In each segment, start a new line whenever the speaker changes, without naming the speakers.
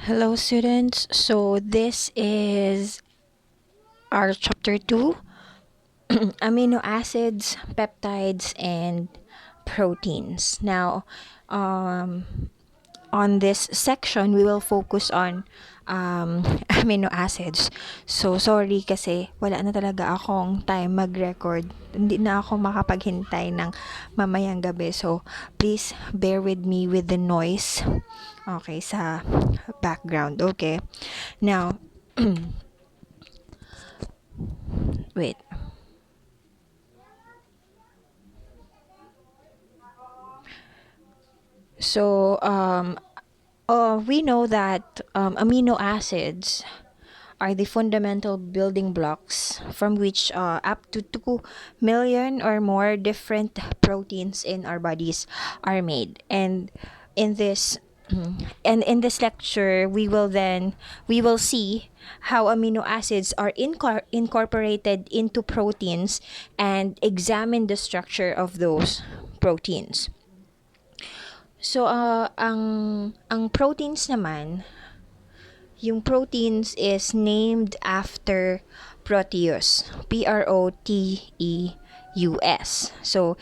Hello, students. So, this is our chapter 2, amino acids, peptides, and proteins. Now, um, on this section, we will focus on amino acids. So, sorry kasi wala na talaga akong time mag-record. Hindi na ako makapaghintay ng mamayang gabi. So, please bear with me with the noise. Okay, sa background. Okay. Now, wait. So, we know that amino acids are the fundamental building blocks from which up to 2 million or more different proteins in our bodies are made. And in this and in this lecture, we will see how amino acids are incorporated into proteins and examine the structure of those proteins. So, ang proteins naman, yung proteins is named after Proteus. Proteus. So,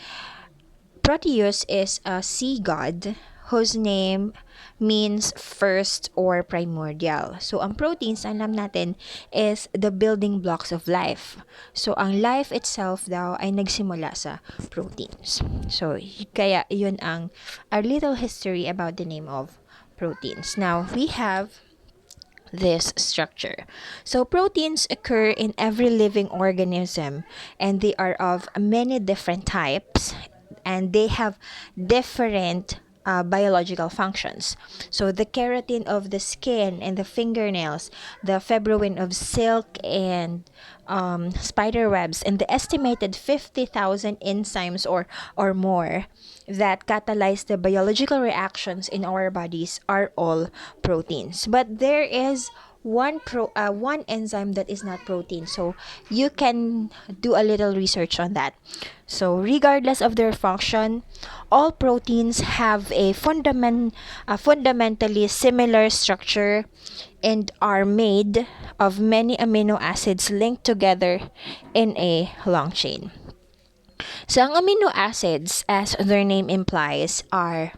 Proteus is a sea god whose name means first or primordial. So, ang proteins, alam natin, is the building blocks of life. So, ang life itself daw ay nagsimula sa proteins. So, kaya yun ang our little history about the name of proteins. Now, we have this structure. So proteins occur in every living organism and they are of many different types and they have different biological functions. So the keratin of the skin and the fingernails, the fibrin of silk and spider webs, and the estimated 50,000 enzymes or more that catalyze the biological reactions in our bodies are all proteins. But there is one enzyme that is not protein. So you can do a little research on that. So regardless of their function, all proteins have a fundamentally similar structure and are made of many amino acids linked together in a long chain. So ang amino acids, as their name implies, are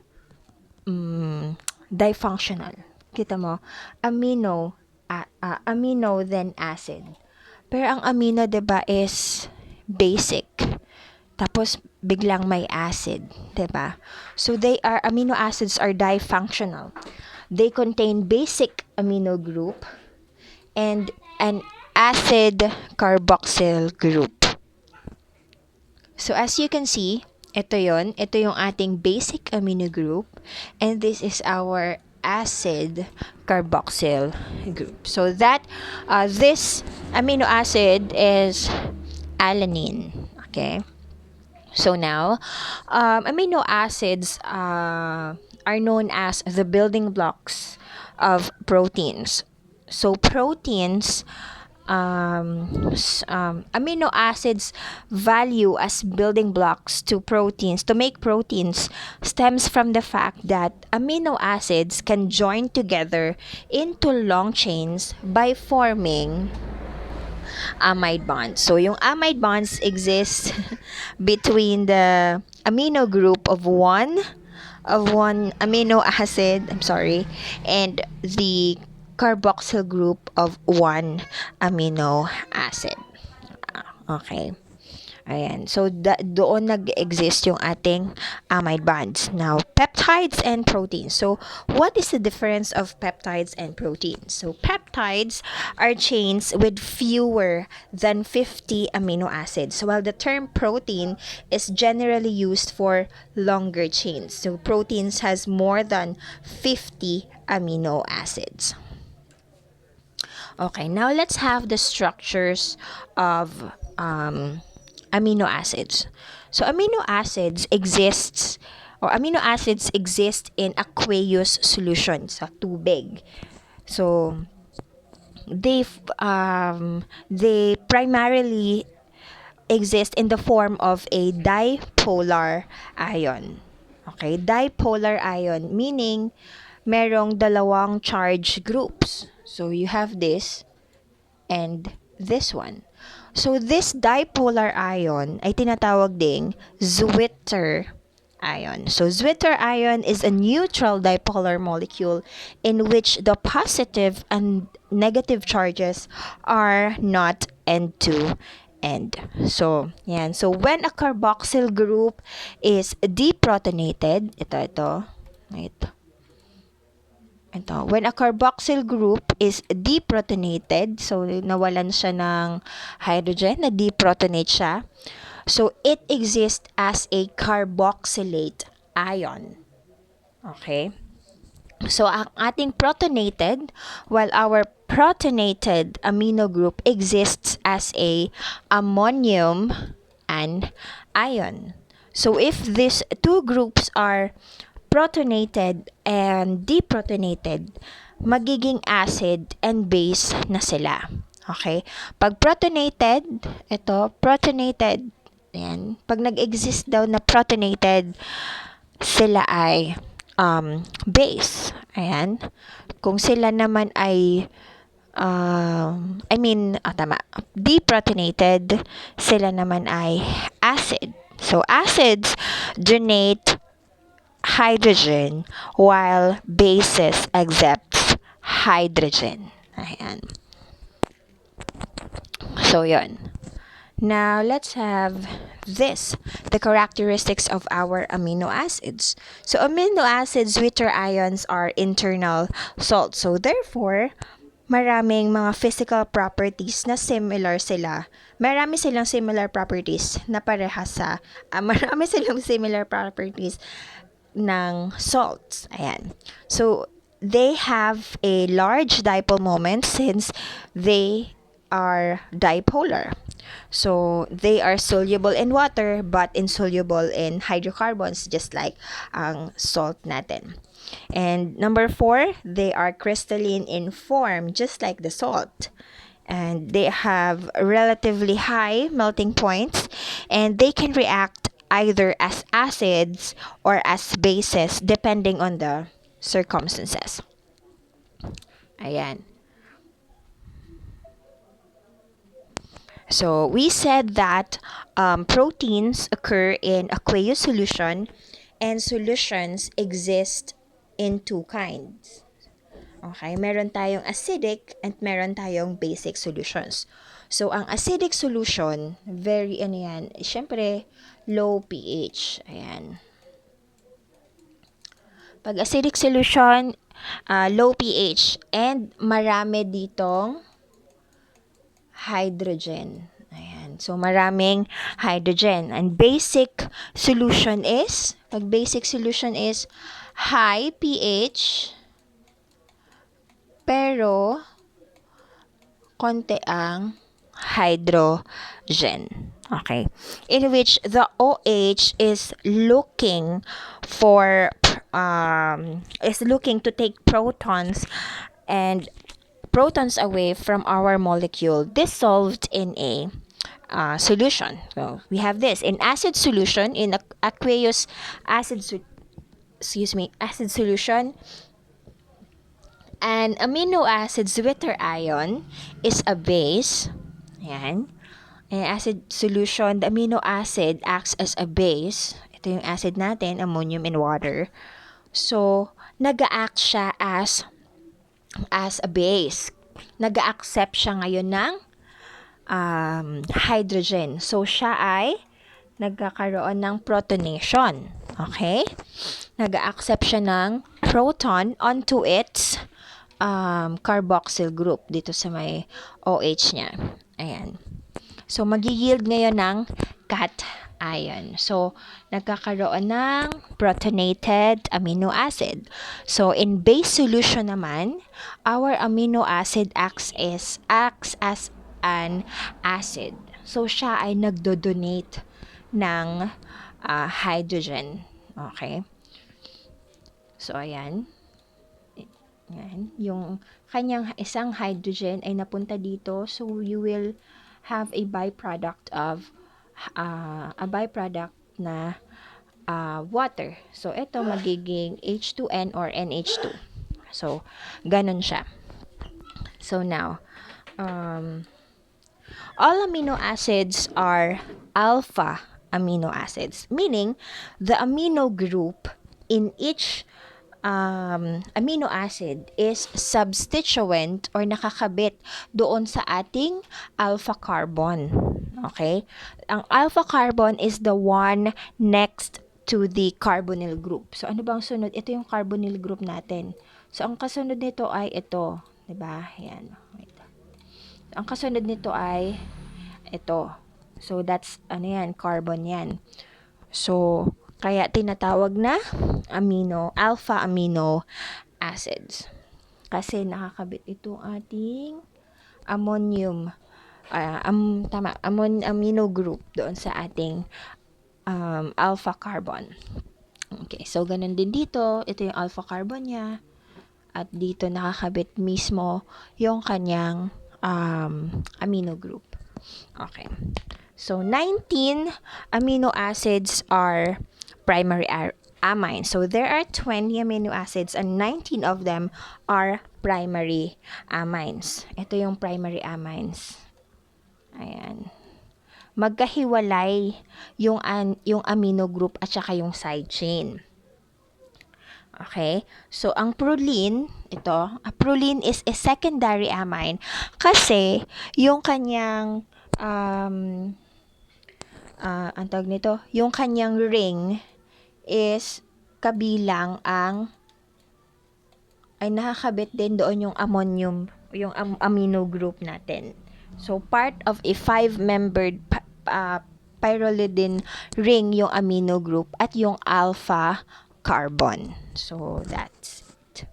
difunctional. Kita mo, amino then acid. Pero ang amino 'di ba is basic. Tapos biglang may acid, 'di ba? So amino acids are difunctional. They contain basic amino group and an acid carboxyl group. So as you can see, ito yon. Ito yung ating basic amino group and this is our acid carboxyl group. So this amino acid is alanine. Okay. So now, amino acids are known as the building blocks of proteins. So proteins, amino acids value as building blocks to make proteins stems from the fact that amino acids can join together into long chains by forming amide bonds. So yung amide bonds exist between the amino group of one amino acid, and the carboxyl group of one amino acid. Okay. Ayan. So, doon nag-exist yung ating amide bonds. Now, peptides and proteins. So, what is the difference of peptides and proteins? So, peptides are chains with fewer than 50 amino acids, while the term protein is generally used for longer chains. So, proteins has more than 50 amino acids. Okay, now let's have the structures of amino acids. So amino acids exist in aqueous solution sa tubig. So they primarily exist in the form of a dipolar ion. Okay, dipolar ion meaning merong dalawang charge groups. So you have this and this one. So this dipolar ion ay tinatawag ding Zwitter ion. So Zwitter ion is a neutral dipolar molecule in which the positive and negative charges are not end to end. So, yan. So, when a carboxyl group is deprotonated, ito, when a carboxyl group is deprotonated, so nawalan siya ng hydrogen, na deprotonate siya, so it exists as a carboxylate ion. Okay? So, ang ating protonated, while our protonated amino group exists as a ammonium and ion. So, if these two groups are protonated and deprotonated, magiging acid and base na sila. Okay? Pag protonated, protonated, yan. Pag nag-exist daw na protonated, sila ay base. Ayan. Kung sila naman ay deprotonated, sila naman ay acid. So, acids donate hydrogen while bases accepts hydrogen. Ayan. So, yun. Now, let's have the characteristics of our amino acids. So, amino acids, Zwitter ions are internal salts. So, therefore, maraming mga physical properties na similar sila. Marami silang similar properties na parehas sa, marami silang similar properties ng salts. Ayan. So, they have a large dipole moment since they are dipolar. So, they are soluble in water but insoluble in hydrocarbons just like ang salt natin. And number 4, they are crystalline in form just like the salt. And they have relatively high melting points and they can react either as acids or as bases depending on the circumstances. Ayan. So, we said that proteins occur in aqueous solution and solutions exist in two kinds. Okay, meron tayong acidic and meron tayong basic solutions. So, ang acidic solution, syempre, low pH. Ayan. Pag acidic solution, low pH and marami ditong hydrogen. Ayan. So, maraming hydrogen. And basic solution is high pH, pero konti ang hydrogen. Okay. In which the OH is looking to take protons away from our molecule dissolved in a solution. So we have this in acid solution, in aqueous acid solution. An amino acid Zwitter ion is a base. Ayan. In acid solution, the amino acid acts as a base. Ito yung acid natin, ammonium in water. So, nag-act siya as a base. Nag-accept siya ngayon ng hydrogen. So, siya ay nagkakaroon ng protonation. Okay? Nag-accept siya ng proton onto its carboxyl group dito sa may OH niya. Ayan. So, mag-yield ngayon ng cation. So, nagkakaroon ng protonated amino acid. So, in base solution naman, our amino acid acts as an acid. So, siya ay nagdo-donate ng hydrogen. Okay? So, ayan. Yan. Yung kanyang isang hydrogen ay napunta dito. So, you will have a byproduct na water. So, ito magiging H2N or NH2. So, ganun siya. So now, all amino acids are alpha amino acids, meaning the amino group in each amino acid is substituent or nakakabit doon sa ating alpha carbon. Okay? Ang alpha carbon is the one next to the carbonyl group. So, ano bang sunod? Ito yung carbonyl group natin. So, ang kasunod nito ay ito. Diba? Yan. Wait. Ang kasunod nito ay ito. So, that's, ano yan, carbon yan. So, kaya tinatawag na alpha amino acids. Kasi nakakabit itong ating ammonium, amino group doon sa ating alpha carbon. Okay, so ganun din dito. Ito yung alpha carbon niya. At dito nakakabit mismo yung kanyang amino group. Okay. So, 19 amino acids are primary amines. So, there are 20 amino acids and 19 of them are primary amines. Ito yung primary amines. Ayan. Magkahiwalay yung amino group at saka yung side chain. Okay? So, ang proline, proline is a secondary amine kasi yung kanyang ang tawag nito, yung kanyang ring is kabilang ay nakakabit din doon yung ammonium, yung amino group natin. So, part of a 5-membered pyrrolidine ring yung amino group at yung alpha carbon. So, that's it.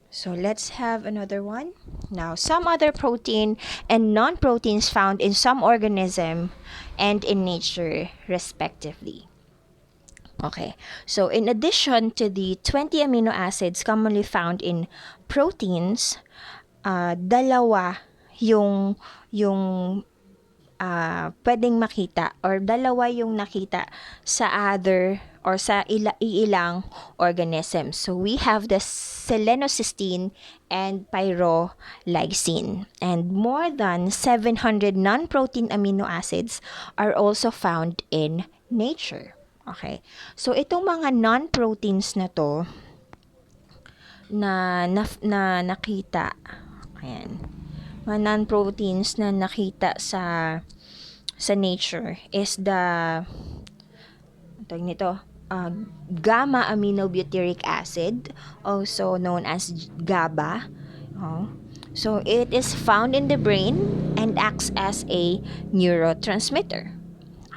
So, let's have another one. Now, some other protein and non-proteins found in some organism and in nature, respectively. Okay, so in addition to the 20 amino acids commonly found in proteins, dalawa yung pwedeng makita or dalawa yung nakita sa other or sa ilang organisms. So we have the selenocysteine and pyrrolysine. And more than 700 non-protein amino acids are also found in nature. Okay. So itong mga non-proteins na to na nakita. Ayan. Mga non-proteins na nakita sa nature is the tawag nito, gamma aminobutyric acid, also known as GABA. So it is found in the brain and acts as a neurotransmitter.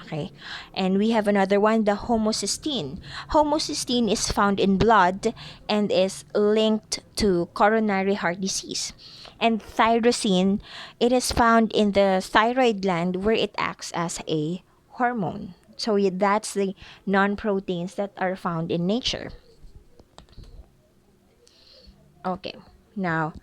Okay. And we have another one, the homocysteine. Homocysteine is found in blood and is linked to coronary heart disease. And tyrosine, it is found in the thyroid gland where it acts as a hormone. So that's the non-proteins that are found in nature. Okay. Now,